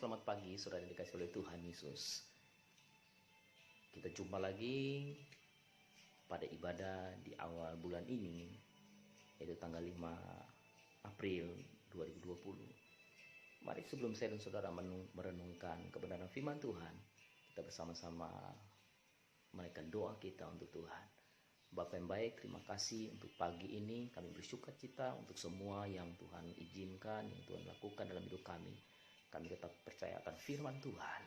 selamat pagi, saudara yang dikasih oleh Tuhan Yesus. Kita jumpa lagi pada ibadah di awal bulan ini, yaitu tanggal 5 April 2020. Mari sebelum saya dan saudara merenungkan kebenaran firman Tuhan, kita bersama-sama menaikkan doa kita untuk Tuhan. Bapa yang baik, terima kasih untuk pagi ini. Kami bersyukur cita untuk semua yang Tuhan izinkan, yang Tuhan lakukan dalam hidup kami. Kami tetap percaya akan firman Tuhan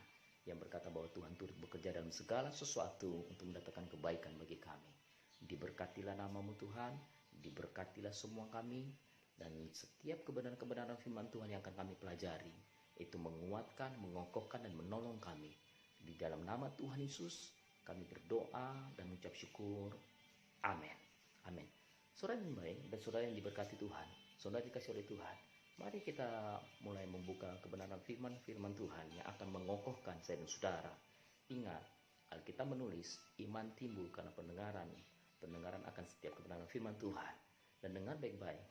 yang berkata bahwa Tuhan turut bekerja dalam segala sesuatu untuk mendatangkan kebaikan bagi kami. Diberkatilah namamu Tuhan, diberkatilah semua kami, dan setiap kebenaran-kebenaran firman Tuhan yang akan kami pelajari, itu menguatkan, mengokohkan, dan menolong kami. Di dalam nama Tuhan Yesus, kami berdoa dan mengucap syukur. Amin. Amin. Saudara yang baik dan saudara yang diberkati Tuhan, saudara dikasih oleh Tuhan, mari kita mulai membuka kebenaran firman Tuhan yang akan mengokohkan saya dan saudara. Ingat, Alkitab menulis, iman timbul karena pendengaran. Pendengaran akan setiap kebenaran firman Tuhan. Dan dengar baik-baik,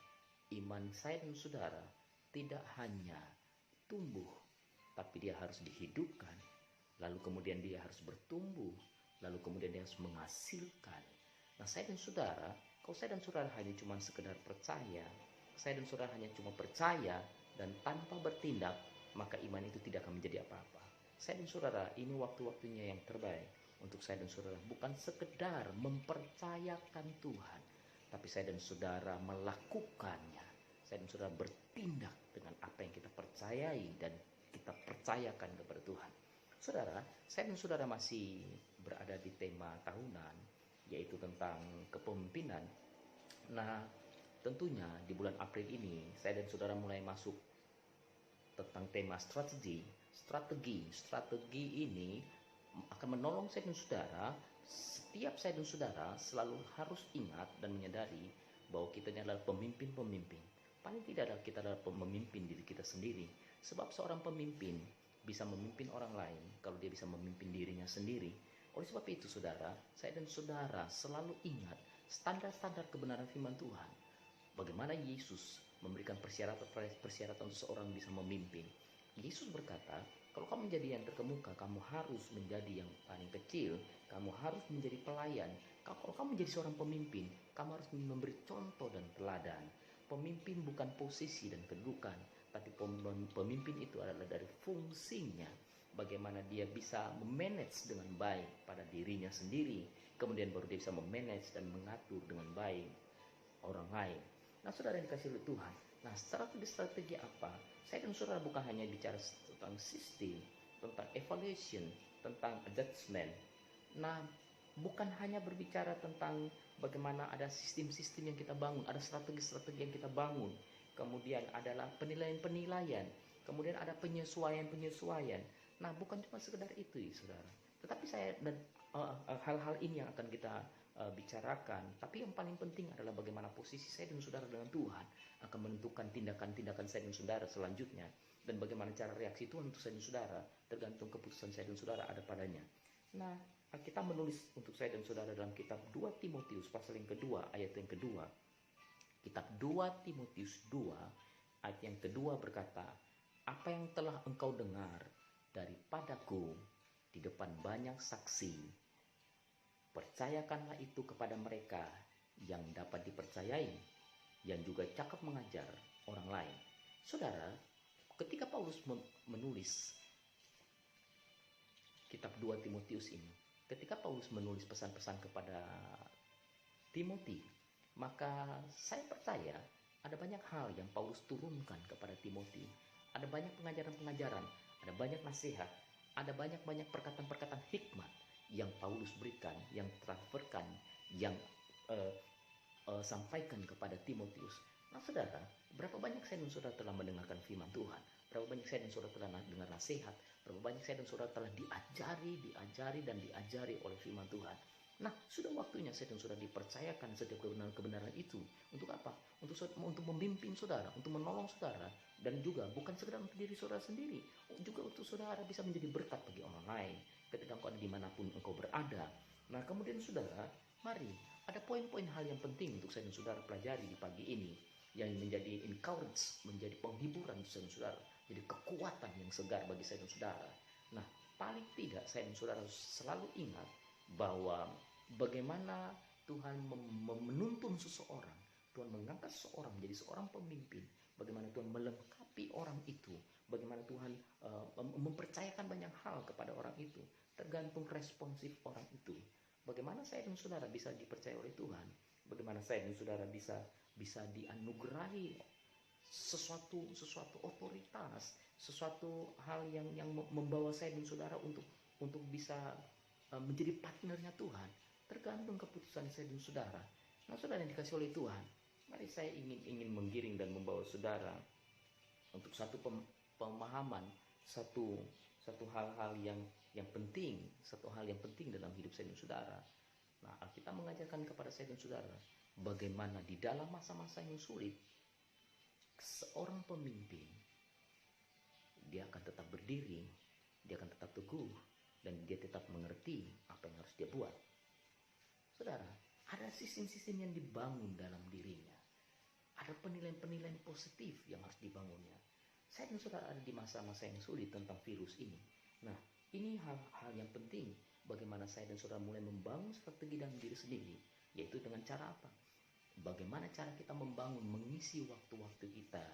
iman saya dan saudara tidak hanya tumbuh, tapi dia harus dihidupkan. Lalu kemudian dia harus bertumbuh. Lalu kemudian dia harus menghasilkan. Nah, saya dan saudara, kalau saya dan saudara hanya cuma sekedar percaya, saya dan saudara hanya cuma percaya dan tanpa bertindak, maka iman itu tidak akan menjadi apa-apa. Saya dan saudara, ini waktu-waktunya yang terbaik untuk saya dan saudara bukan sekedar mempercayakan Tuhan, tapi saya dan saudara melakukannya. Saya dan saudara bertindak dengan apa yang kita percayai dan kita percayakan kepada Tuhan. Saudara, saya dan saudara masih berada di tema tahunan, yaitu tentang kepemimpinan. Nah, tentunya di bulan April ini saya dan saudara mulai masuk tentang tema strategi. Strategi ini akan menolong saya dan saudara. Setiap saya dan saudara selalu harus ingat dan menyadari bahwa kita ini adalah pemimpin-pemimpin. Paling tidak adalah kita adalah memimpin diri kita sendiri. Sebab seorang pemimpin bisa memimpin orang lain kalau dia bisa memimpin dirinya sendiri. Oleh sebab itu saudara, saya dan saudara selalu ingat standar-standar kebenaran firman Tuhan. Bagaimana Yesus memberikan persyaratan untuk seorang bisa memimpin. Yesus berkata, kalau kamu menjadi yang terkemuka, kamu harus menjadi yang paling kecil, kamu harus menjadi pelayan. Kalau kamu menjadi seorang pemimpin, kamu harus memberi contoh dan teladan. Pemimpin bukan posisi dan kedudukan, tapi pemimpin itu adalah dari fungsinya. Bagaimana dia bisa memanage dengan baik pada dirinya sendiri, kemudian baru dia bisa memanage dan mengatur dengan baik orang lain. Nah, saudara yang dikasih oleh Tuhan, nah strategi apa? Saya dan saudara bukan hanya bicara tentang sistem, tentang evaluation, tentang adjustment. Nah, bukan hanya berbicara tentang bagaimana ada sistem-sistem yang kita bangun, ada strategi-strategi yang kita bangun, kemudian adalah penilaian-penilaian, kemudian ada penyesuaian-penyesuaian. Nah, bukan cuma sekedar itu, saudara. Tetapi saya dan hal-hal ini yang akan kita bicarakan. Tapi yang paling penting adalah bagaimana posisi saya dan saudara dengan Tuhan akan menentukan tindakan-tindakan saya dan saudara selanjutnya. Dan bagaimana cara reaksi Tuhan untuk saya dan saudara tergantung keputusan saya dan saudara ada padanya. Nah, kita menulis untuk saya dan saudara dalam kitab 2 Timotius pasal yang kedua, ayat yang kedua. Kitab 2 Timotius 2 ayat yang kedua berkata, apa yang telah engkau dengar daripadaku di depan banyak saksi, percayakanlah itu kepada mereka yang dapat dipercayai, yang juga cakap mengajar orang lain. Saudara, ketika Paulus menulis kitab 2 Timotius ini, ketika Paulus menulis pesan-pesan kepada Timoti, maka saya percaya ada banyak hal yang Paulus turunkan kepada Timoti. Ada banyak pengajaran-pengajaran, ada banyak nasihat, ada banyak-banyak perkataan-perkataan hikmat yang Paulus berikan, yang transferkan, yang sampaikan kepada Timotius. Nah, saudara, berapa banyak saya dan saudara telah mendengarkan firman Tuhan? Berapa banyak saya dan saudara telah dengar nasihat? Berapa banyak saya dan saudara telah diajari oleh firman Tuhan? Nah, sudah waktunya saya dan saudara dipercayakan setiap kebenaran-kebenaran itu. Untuk apa? Untuk memimpin saudara, untuk menolong saudara, dan juga bukan sekedar untuk diri saudara sendiri, juga untuk saudara bisa menjadi berkat bagi orang lain ketika engkau ada dimanapun engkau berada. Nah, kemudian saudara, mari ada poin-poin hal yang penting untuk saya dan saudara pelajari di pagi ini. yang menjadi encourage, menjadi penghiburan saudara, jadi kekuatan yang segar bagi saya dan saudara. Nah, paling tidak saya dan saudara selalu ingat bahwa bagaimana Tuhan menuntun seseorang, Tuhan mengangkat seseorang menjadi seorang pemimpin, bagaimana Tuhan melengkapi orang itu, bagaimana Tuhan mempercayakan banyak hal kepada orang itu, tergantung responsif orang itu. Bagaimana saya dan saudara bisa dipercaya oleh Tuhan, bagaimana saya dan saudara bisa dianugerahi sesuatu otoritas, sesuatu hal yang membawa saya dan saudara untuk bisa menjadi partnernya Tuhan, tergantung keputusan saya dan saudara. Nah, saudara yang dikasih oleh Tuhan, mari saya ingin menggiring dan membawa saudara untuk satu pemahaman, satu hal-hal yang penting, satu hal yang penting dalam hidup saya dan saudara. Nah, Alkitab mengajarkan kepada saya dan saudara bagaimana di dalam masa-masa yang sulit seorang pemimpin dia akan tetap berdiri, dia akan tetap teguh, dan dia tetap mengerti apa yang harus dia buat. Saudara, ada sistem-sistem yang dibangun dalam dirinya, ada penilaian-penilaian positif yang harus dibangunnya. Saya dan saudara ada di masa-masa yang sulit tentang virus ini. Nah, ini hal-hal yang penting. Bagaimana saya dan saudara mulai membangun strategi dalam diri sendiri, yaitu dengan cara apa? Bagaimana cara kita membangun, mengisi waktu-waktu kita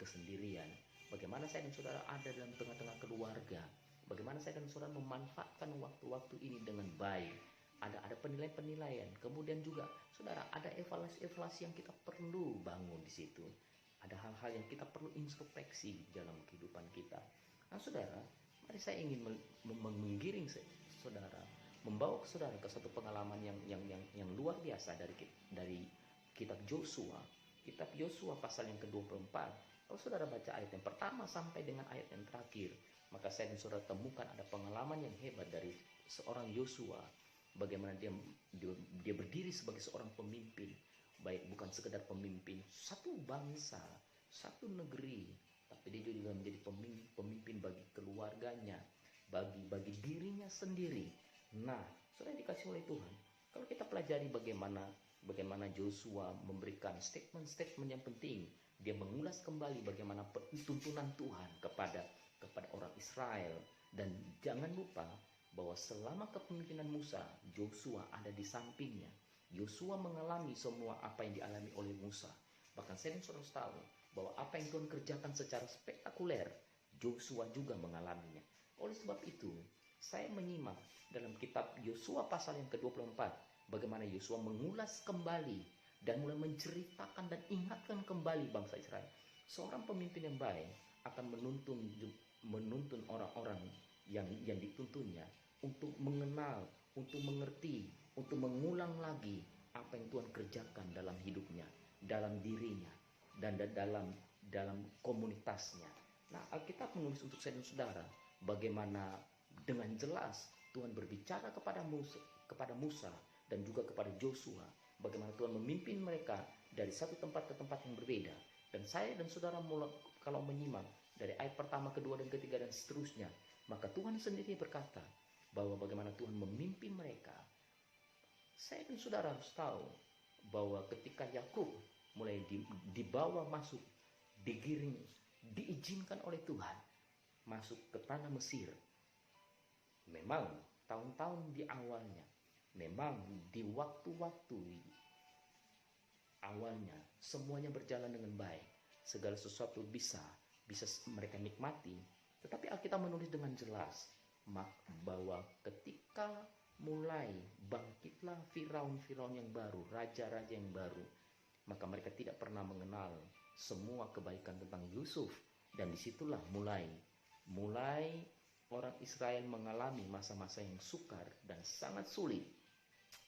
kesendirian. Bagaimana saya dan saudara ada dalam tengah-tengah keluarga. Bagaimana saya dan saudara memanfaatkan waktu-waktu ini dengan baik. Ada penilaian-penilaian. Kemudian juga saudara ada evaluasi-evaluasi yang kita perlu bangun di situ. Ada hal-hal yang kita perlu introspeksi dalam kehidupan kita. Nah, saudara, mari saya ingin menggiring saudara, membawa saudara ke satu pengalaman yang luar biasa dari kitab Yosua. Kitab Yosua pasal yang ke-24. Kalau saudara baca ayat yang pertama sampai dengan ayat yang terakhir, maka saya dan saudara temukan ada pengalaman yang hebat dari seorang Yosua. Bagaimana dia berdiri sebagai seorang pemimpin, baik bukan sekedar pemimpin satu bangsa, satu negeri, tapi dia juga menjadi pemimpin bagi keluarganya, bagi dirinya sendiri. Nah, saudara dikasih oleh Tuhan, kalau kita pelajari bagaimana Joshua memberikan statement-statement yang penting, dia mengulas kembali bagaimana tuntunan Tuhan kepada orang Israel. Dan jangan lupa bahwa selama kepemimpinan Musa, Joshua ada di sampingnya. Joshua mengalami semua apa yang dialami oleh Musa. Bahkan saya dan saudara tahu bahwa apa yang Tuhan kerjakan secara spektakuler, Joshua juga mengalaminya. Oleh sebab itu, saya menyimak dalam kitab Yosua pasal yang ke-24, bagaimana Yosua mengulas kembali dan mulai menceritakan dan ingatkan kembali bangsa Israel. Seorang pemimpin yang baik akan menuntun orang-orang yang dituntunnya untuk mengenal, untuk mengerti, untuk mengulang lagi apa yang Tuhan kerjakan dalam hidupnya, dalam dirinya, dan dalam komunitasnya. Nah, Alkitab menulis untuk saya dan saudara bagaimana dengan jelas Tuhan berbicara kepada Musa dan juga kepada Joshua, bagaimana Tuhan memimpin mereka dari satu tempat ke tempat yang berbeda. Dan saya dan saudara kalau menyimak dari ayat pertama, kedua, dan ketiga, dan seterusnya, maka Tuhan sendiri berkata bahwa bagaimana Tuhan memimpin mereka. Saya dan saudara harus tahu bahwa ketika Yakub mulai dibawa masuk, digiring, diizinkan oleh Tuhan masuk ke tanah Mesir. Memang tahun-tahun di awalnya, memang di waktu-waktu awalnya semuanya berjalan dengan baik, segala sesuatu bisa mereka nikmati. Tetapi Alkitab menulis dengan jelas bahwa ketika mulai bangkitlah Firaun yang baru, raja-raja yang baru, maka mereka tidak pernah mengenal semua kebaikan tentang Yusuf. Dan disitulah mulai orang Israel mengalami masa-masa yang sukar dan sangat sulit.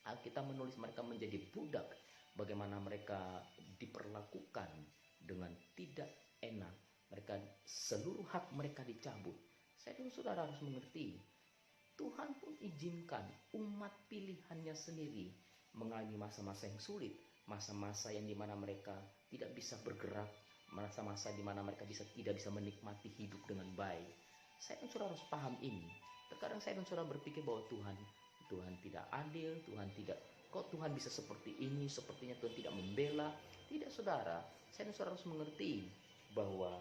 Alkitab menulis mereka menjadi budak, bagaimana mereka diperlakukan dengan tidak enak, mereka seluruh hak mereka dicabut. Saya dan saudara harus mengerti, Tuhan pun izinkan umat pilihannya sendiri mengalami masa-masa yang sulit, masa-masa yang dimana mereka tidak bisa bergerak, masa-masa dimana mereka tidak bisa menikmati hidup dengan baik. Saya dan saudara harus paham ini. Terkadang saya dan saudara berpikir bahwa Tuhan tidak adil, Tuhan bisa seperti ini, sepertinya Tuhan tidak membela. Tidak saudara, saya dan saudara harus mengerti bahwa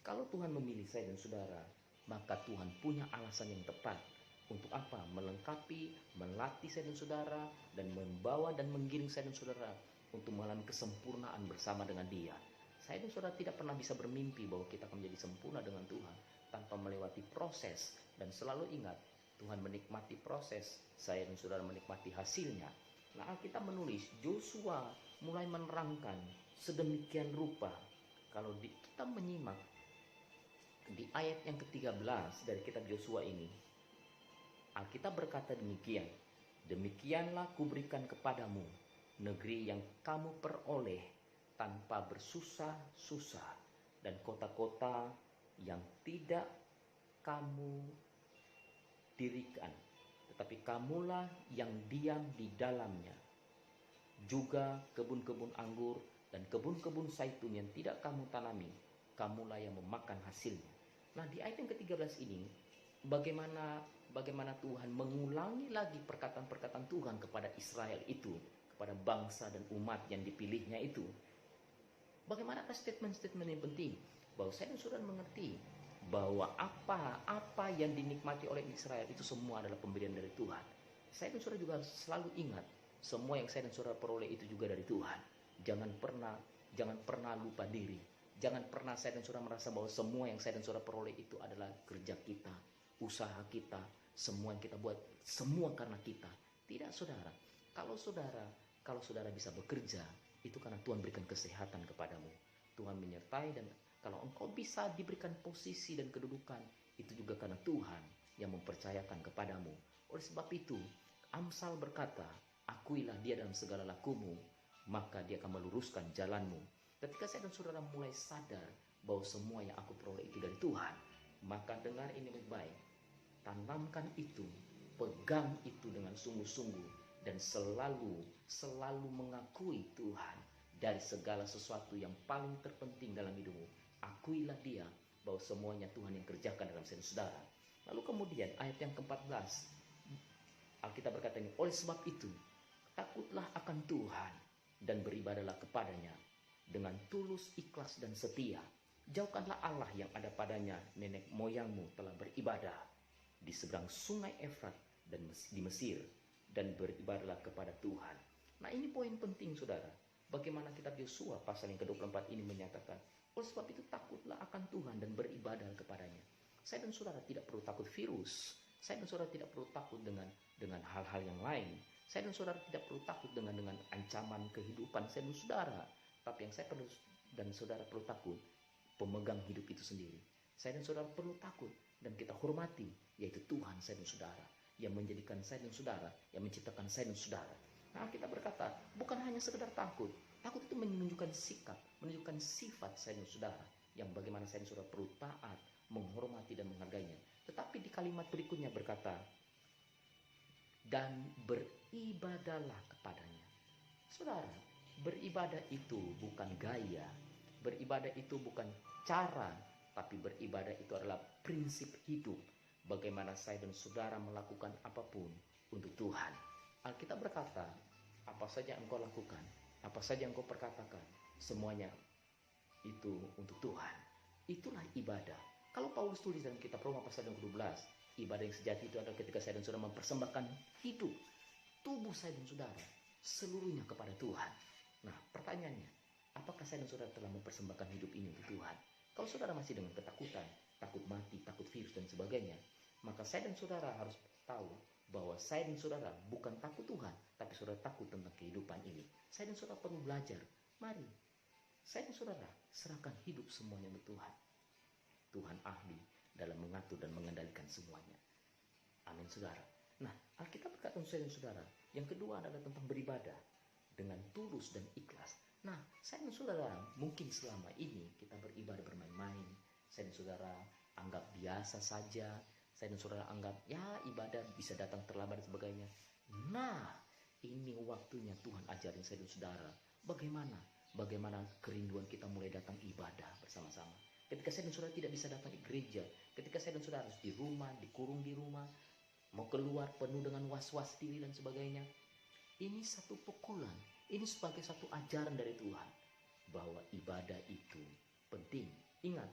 kalau Tuhan memilih saya dan saudara, maka Tuhan punya alasan yang tepat. Untuk apa? Melengkapi, melatih saya dan saudara, dan membawa dan menggiring saya dan saudara untuk mengalami kesempurnaan bersama dengan Dia. Saya dan saudara tidak pernah bisa bermimpi bahwa kita akan menjadi sempurna dengan Tuhan tanpa melewati proses. Dan selalu ingat, Tuhan menikmati proses, saya dan saudara menikmati hasilnya. Nah, Alkitab menulis, Joshua mulai menerangkan sedemikian rupa. Kalau kita menyimak di ayat yang ke-13 dari kitab Joshua ini, Alkitab berkata demikian, demikianlah kuberikan kepadamu negeri yang kamu peroleh tanpa bersusah-susah, dan kota-kota yang tidak kamu dirikan, tetapi kamulah yang diam di dalamnya. Juga kebun-kebun anggur dan kebun-kebun zaitun yang tidak kamu tanami, kamulah yang memakan hasilnya. Nah, di ayat yang ke-13 ini, bagaimana Tuhan mengulangi lagi perkataan-perkataan Tuhan kepada Israel itu, kepada bangsa dan umat yang dipilihnya itu. Bagaimana statement-statement yang penting bahwa saya dan saudara mengerti bahwa apa yang dinikmati oleh Israel itu semua adalah pemberian dari Tuhan. Saya dan saudara juga selalu ingat, semua yang saya dan saudara peroleh itu juga dari Tuhan. Jangan pernah lupa diri. Jangan pernah saya dan saudara merasa bahwa semua yang saya dan saudara peroleh itu adalah kerja kita, usaha kita, semua yang kita buat, semua karena kita. Tidak saudara. Kalau saudara bisa bekerja, itu karena Tuhan berikan kesehatan kepadamu. Tuhan menyertai, dan kalau engkau bisa diberikan posisi dan kedudukan, itu juga karena Tuhan yang mempercayakan kepadamu. Oleh sebab itu, Amsal berkata, akuilah Dia dalam segala lakumu, maka Dia akan meluruskan jalanmu. Ketika saya dan saudara mulai sadar bahwa semua yang aku peroleh itu dari Tuhan, maka dengar ini baik-baik, tanamkan itu, pegang itu dengan sungguh-sungguh, dan selalu mengakui Tuhan dari segala sesuatu yang paling terpenting dalam hidupmu. Akuilah Dia bahwa semuanya Tuhan yang kerjakan dalam hidup saudara. Lalu kemudian ayat yang ke-14, Alkitab berkata ini, oleh sebab itu takutlah akan Tuhan dan beribadahlah kepadanya dengan tulus, ikhlas dan setia. Jauhkanlah Allah yang ada padanya nenek moyangmu telah beribadah di seberang sungai Efrat dan di Mesir, dan beribadahlah kepada Tuhan. Nah, ini poin penting saudara. Bagaimana kitab Yosua pasal yang ke-24 ini menyatakan, oleh sebab itu takutlah akan Tuhan dan beribadah kepadanya. Saya dan saudara tidak perlu takut virus. Saya dan saudara tidak perlu takut dengan hal-hal yang lain. Saya dan saudara tidak perlu takut dengan ancaman kehidupan saya dan saudara. Tapi yang saya perlu dan saudara perlu takut, pemegang hidup itu sendiri. Saya dan saudara perlu takut dan kita hormati, yaitu Tuhan saya dan saudara, yang menjadikan saya dan saudara, yang menciptakan saya dan saudara. Nah, kita berkata, bukan hanya sekedar takut. Takut itu menunjukkan sikap, menunjukkan sifat saya dan saudara, yang bagaimana saya dan saudara perlu taat, menghormati dan menghargainya. Tetapi di kalimat berikutnya berkata, dan beribadahlah kepadanya. Saudara, beribadah itu bukan gaya, beribadah itu bukan cara, tapi beribadah itu adalah prinsip hidup. Bagaimana saya dan saudara melakukan apapun untuk Tuhan. Alkitab berkata, apa saja engkau lakukan, apa saja engkau perkatakan, semuanya itu untuk Tuhan. Itulah ibadah. Kalau Paulus tulis dalam kitab Roma pasal yang ke-12, ibadah yang sejati itu adalah ketika saya dan saudara mempersembahkan hidup, tubuh saya dan saudara, seluruhnya kepada Tuhan. Nah, pertanyaannya, apakah saya dan saudara telah mempersembahkan hidup ini untuk Tuhan? Kalau saudara masih dengan ketakutan, takut mati, takut virus dan sebagainya, maka saya dan saudara harus tahu bahwa saya dan saudara bukan takut Tuhan, tapi saudara takut tentang kehidupan ini. Saya dan saudara perlu belajar. Mari, saya dan saudara serahkan hidup semuanya untuk Tuhan. Tuhan ahli dalam mengatur dan mengendalikan semuanya. Amin saudara. Nah, Alkitab berkata untuk saya dan saudara, yang kedua adalah tentang beribadah dengan tulus dan ikhlas. Nah, saya dan saudara mungkin selama ini kita beribadah bermain-main. Saya dan saudara anggap biasa saja. Saya dan saudara anggap ya ibadah bisa datang terlambat dan sebagainya. Nah, ini waktunya Tuhan ajarin saya dan saudara bagaimana kerinduan kita mulai datang ibadah bersama-sama. Ketika saya dan saudara tidak bisa datang ke gereja, ketika saya dan saudara harus di rumah, dikurung di rumah, mau keluar penuh dengan was-was diri dan sebagainya. Ini satu pukulan, Ini sebagai satu ajaran dari Tuhan bahwa ibadah itu penting. Ingat,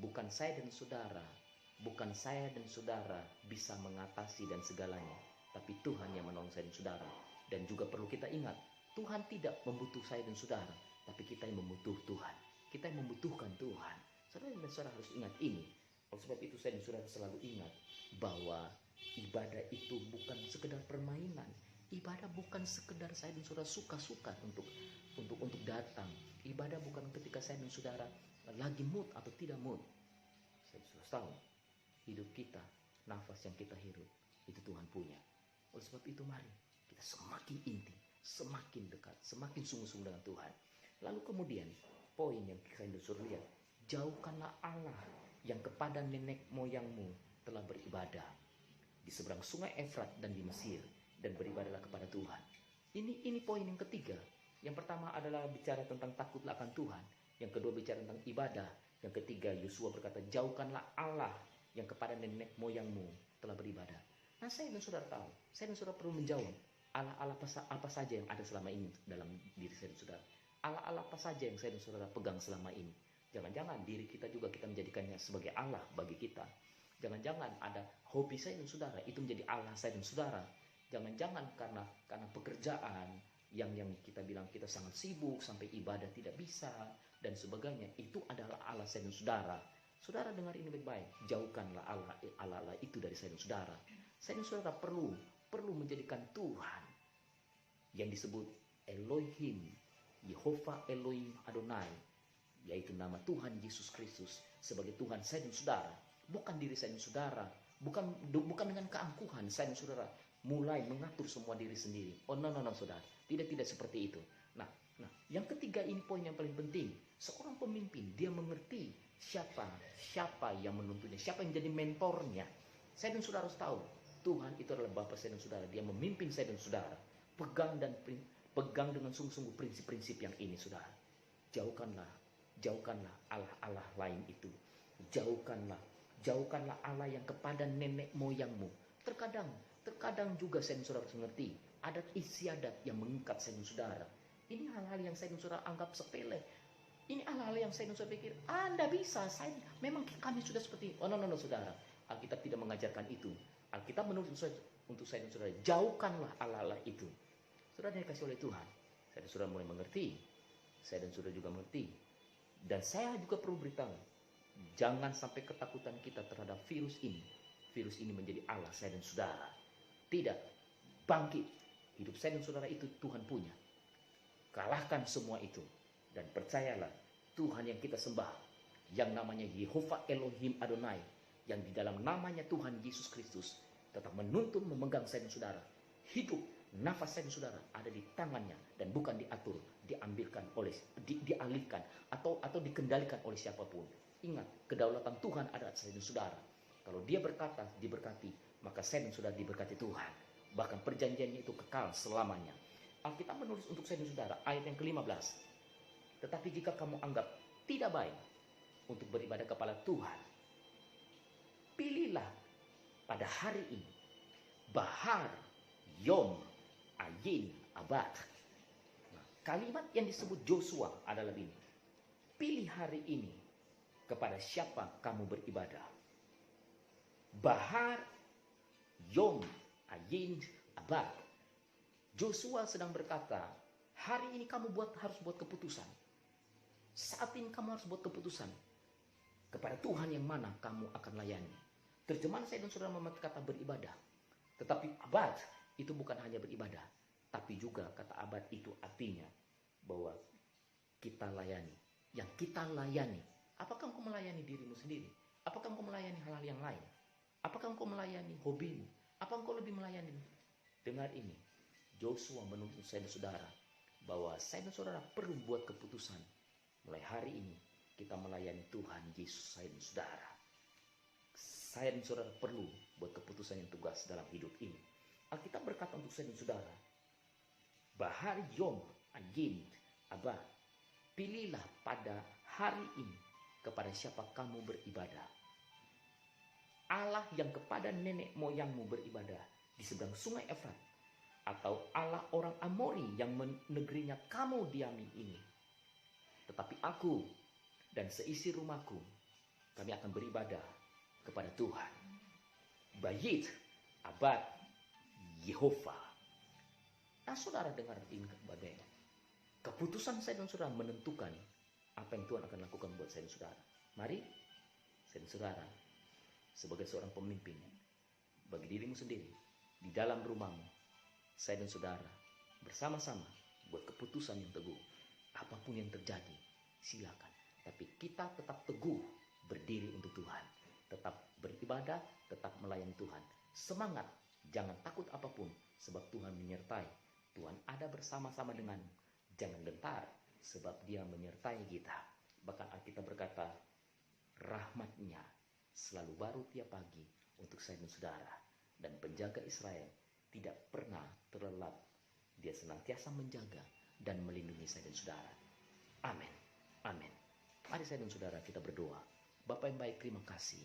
bukan saya dan saudara bisa mengatasi dan segalanya, tapi Tuhan yang menolong saya dan saudara. Dan juga perlu kita ingat, Tuhan tidak membutuhkan saya dan saudara, tapi kita yang membutuhkan Tuhan. Kita yang membutuhkan Tuhan. Saudara dan saudara harus ingat ini. Oleh sebab itu saya dan saudara selalu ingat bahwa ibadah itu bukan sekedar permainan. Ibadah bukan sekedar saya dan saudara suka-suka untuk datang. Ibadah bukan ketika saya dan saudara lagi mood atau tidak mood. Saya sudah tahu hidup kita, nafas yang kita hirup itu Tuhan punya. Oleh sebab itu mari kita semakin intim, semakin dekat, semakin sungguh-sungguh dengan Tuhan. Lalu kemudian poin yang saya suruh lihat, jauhkanlah Allah yang kepada nenek moyangmu telah beribadah di seberang sungai Efrat dan di Mesir, dan beribadahlah kepada Tuhan. Ini poin yang ketiga. Yang pertama adalah bicara tentang takutlah akan Tuhan. Yang kedua bicara tentang ibadah. Yang ketiga Yosua berkata, jauhkanlah Allah yang kepada nenek moyangmu telah beribadah. Nah, saya dan saudara tahu, saya dan saudara perlu menjawab Allah-Allah apa saja yang ada selama ini dalam diri saya dan saudara. Allah-Allah apa saja yang saya dan saudara pegang selama ini. Jangan-jangan diri kita juga kita menjadikannya sebagai Allah bagi kita. Jangan-jangan ada hobi saya dan saudara itu menjadi Allah saya dan saudara. Jangan-jangan karena pekerjaan yang kita bilang kita sangat sibuk sampai ibadah tidak bisa dan sebagainya, itu adalah Allah saya dan saudara. Saudara dengar ini baik-baik, jauhkanlah Allah itu dari saya dan saudara. Saya dan saudara perlu menjadikan Tuhan yang disebut Elohim, Yehova Elohim Adonai, yaitu nama Tuhan Yesus Kristus sebagai Tuhan saya dan saudara, bukan diri saya dan saudara, bukan dengan keangkuhan saya dan saudara mulai mengatur semua diri sendiri. Oh no saudara, tidak seperti itu. Nah, yang ketiga ini poin yang paling penting. Seorang pemimpin dia mengerti siapa yang menuntunnya, siapa yang jadi mentornya. Saya dan saudara harus tahu Tuhan itu adalah Bapa saya dan saudara. Dia memimpin saya dan saudara. Pegang dengan sungguh-sungguh prinsip-prinsip yang ini, saudara. Jauhkanlah Allah lain itu. Jauhkanlah Allah yang kepada nenek moyangmu. Terkadang juga saya dan saudara harus mengerti, adat istiadat yang mengikat saya dan saudara. Ini hal-hal yang saya dan saudara anggap sepele. Ini hal-hal yang saya dan saudara pikir, Anda bisa, memang kami sudah seperti ini. Oh no saudara, Alkitab tidak mengajarkan itu. Alkitab menulis untuk saya dan saudara, jauhkanlah Allah itu. Saudara yang dikasih oleh Tuhan, saya dan saudara mulai mengerti. Saya dan saudara juga mengerti. Dan saya juga perlu beritahu, jangan sampai ketakutan kita terhadap virus ini. Virus ini menjadi Allah saya dan saudara. Tidak, bangkit. Hidup saya dan saudara itu Tuhan punya. Kalahkan semua itu. Dan percayalah, Tuhan yang kita sembah, yang namanya Yehova Elohim Adonai, yang di dalam namanya Tuhan Yesus Kristus, tetap menuntun memegang saya dan saudara. Hidup, nafas saya dan saudara ada di tangannya dan bukan diatur, dialihkan atau dikendalikan oleh siapapun. Ingat, kedaulatan Tuhan ada atas saya dan saudara. Kalau dia berkata, diberkati, maka saya dan saudara diberkati Tuhan. Bahkan perjanjiannya itu kekal selamanya. Alkitab menulis untuk saya dan saudara, ayat yang ke-15. Tetapi jika kamu anggap tidak baik untuk beribadah kepada Tuhan, pilihlah pada hari ini Bahar, Yom, Ayin, Abad. Nah, kalimat yang disebut Joshua adalah ini. Pilih hari ini kepada siapa kamu beribadah. Bahar, Yom, Ayin, Abad. Joshua sedang berkata, hari ini kamu harus buat keputusan. Saat ini kamu harus buat keputusan kepada Tuhan yang mana kamu akan layani. Terjemahan saya dan saudara memakai kata beribadah. Tetapi abad itu bukan hanya beribadah, tapi juga kata abad itu artinya bahwa kita layani. Yang kita layani, apakah engkau melayani dirimu sendiri? Apakah engkau melayani hal-hal yang lain? Apakah engkau melayani hobimu? Apa engkau lebih melayani? Dengar ini, Joshua menuntut saya dan saudara bahwa saya dan saudara perlu buat keputusan. Mulai hari ini kita melayani Tuhan Yesus saya dan saudara. Saya dan saudara perlu buat keputusan yang tegas dalam hidup ini. Alkitab berkata untuk saya dan saudara, Bahar Yom Ayin Abad, pilihlah pada hari ini kepada siapa kamu beribadah. Allah yang kepada nenek moyangmu beribadah di seberang sungai Efrat atau Allah orang Amori yang negerinya kamu diami ini. Tetapi aku dan seisi rumahku, kami akan beribadah kepada Tuhan. Bayit abad Yehova. Nah, saudara dengar ini baik-baik. Keputusan saya dan saudara menentukan apa yang Tuhan akan lakukan buat saya dan saudara. Mari, saya dan saudara, sebagai seorang pemimpin, bagi dirimu sendiri, di dalam rumahmu, saya dan saudara, bersama-sama buat keputusan yang teguh. Apapun yang terjadi, silakan. Tapi kita tetap teguh berdiri untuk Tuhan. Tetap beribadah, tetap melayani Tuhan. Semangat, jangan takut apapun, sebab Tuhan menyertai. Tuhan ada bersama-sama dengan. Jangan gentar, sebab Dia menyertai kita. Bahkan Alkitab berkata, rahmat-Nya selalu baru tiap pagi untuk saya dan saudara. Dan penjaga Israel tidak pernah terlelap. Dia senantiasa menjaga dan melindungi saya dan saudara. Amin. Amin. Mari saya dan saudara kita berdoa. Bapa yang baik, terima kasih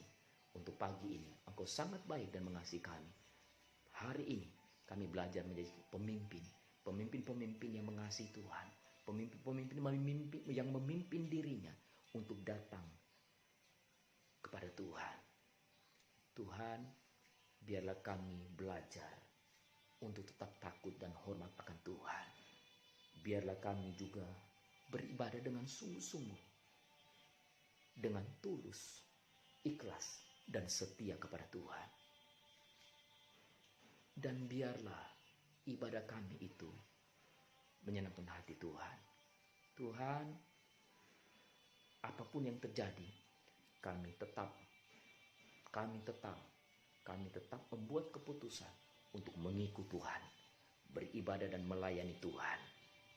untuk pagi ini. Engkau sangat baik dan mengasihi kami. Hari ini kami belajar menjadi pemimpin. Pemimpin-pemimpin yang mengasihi Tuhan. Pemimpin-pemimpin yang memimpin dirinya untuk datang kepada Tuhan. Tuhan, biarlah kami belajar untuk tetap takut dan hormat akan Tuhan. Biarlah kami juga beribadah dengan sungguh-sungguh, dengan tulus, ikhlas, dan setia kepada Tuhan. Dan biarlah ibadah kami itu menyenangkan hati Tuhan. Tuhan, apapun yang terjadi, kami tetap membuat keputusan untuk mengikut Tuhan, beribadah dan melayani Tuhan.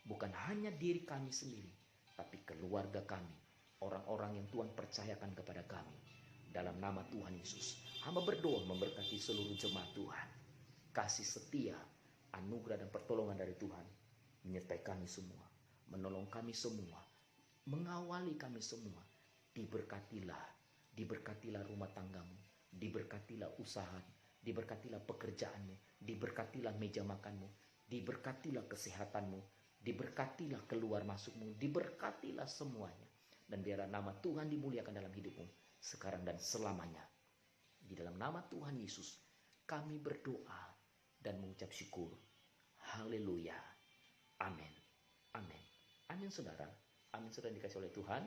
Bukan hanya diri kami sendiri, tapi keluarga kami, orang-orang yang Tuhan percayakan kepada kami. Dalam nama Tuhan Yesus, hamba berdoa memberkati seluruh jemaat Tuhan. Kasih setia, anugerah dan pertolongan dari Tuhan menyertai kami semua, menolong kami semua, mengawali kami semua. Diberkatilah rumah tanggamu, diberkatilah usaha, diberkatilah pekerjaanmu, diberkatilah meja makanmu, diberkatilah kesehatanmu, diberkatilah keluar masukmu, diberkatilah semuanya. Dan biarlah nama Tuhan dimuliakan dalam hidupmu sekarang dan selamanya. Di dalam nama Tuhan Yesus kami berdoa dan mengucap syukur. Haleluya. Amin. Amin. Amin saudara. Amin saudara dikasih oleh Tuhan.